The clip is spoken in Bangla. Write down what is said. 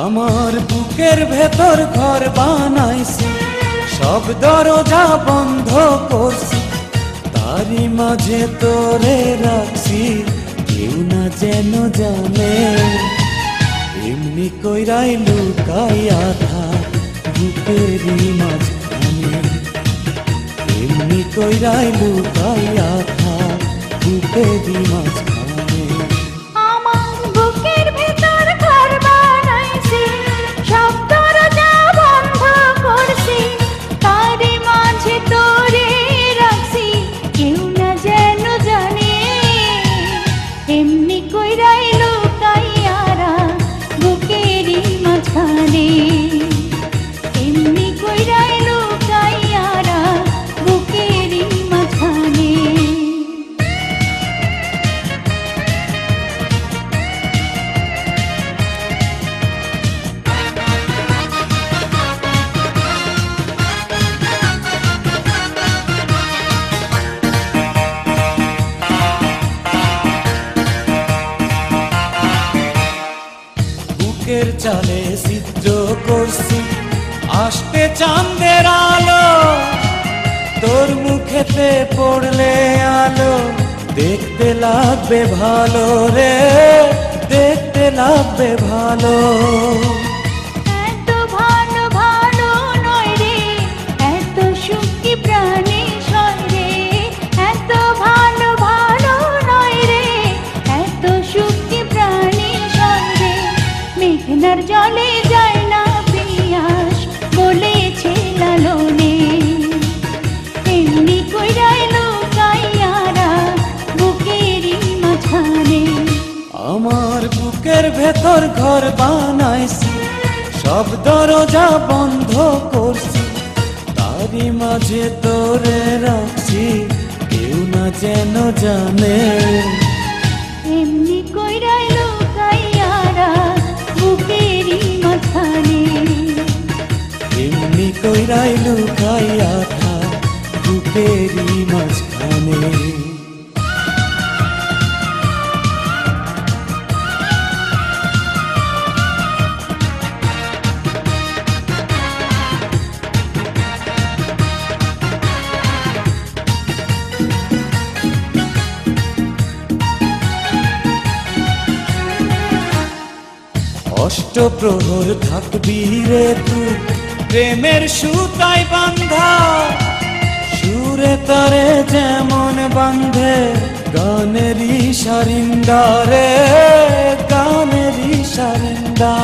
আমার বুকের ভেতর ঘর বানাইছি, সব দরজা বন্ধ করছি, তারই মাঝে তোরে রাখছি, কেউ না যেন জানে। এমনি কইরাই লুকাইয়া থাক বুকেরই মাঝখানে, এমনি কইরাই লুকাইয়া থাক বুকেরই মাঝখানে। আমার বুকের ভেতর ঘর বানাইছি, সব দরজা বন্ধ করছি, তারই মাঝে তোরে রাখছি, কেউ না যেন জানে। এমনি কইরাই লুকাইয়া রাখ বুকেরই মাঝখানে, এমনি কইরাই লুকাইয়া রাখ বুকেরই মাঝখানে। বুকের চালে চিত্র করছি, আসতে চাঁদের আলো, তোর মুখেতে পড়লে আলো, দেখতে লাগবে ভালো রে, দেখতে লাগবে ভালো। এত ভালো ভালো নয় রে, এত সুখী প্রাণে সয় রে, এত ভালো ভালো নয় রে, এত সুখী প্রাণে সয় রে। মেঘনার জলে যায় না পিয়াস, বলেছে লালনে, এমনি কইরাই লুকাইয়া রাখ বুকেরই মাঝখানে। আমার বুকের ভেতর ঘর বানাইছি, সব দরজা বন্ধ করছি, তারই মাঝে তোরে রাখছি, কেউ না যেন জানে। এমনি কইরাই লুকাইয়া রাখ বুকেরই মাঝখানে, এমনি কইরাই লুকাইয়া থাক বুকেরই মাঝখানে। অষ্টপ্রহর থাকবি রে তুই প্রেমের সুতায় বান্ধা, সুরে তারে যেমন বান্ধে গানেরই সারিন্দা রে, গানেরই সারিন্দা।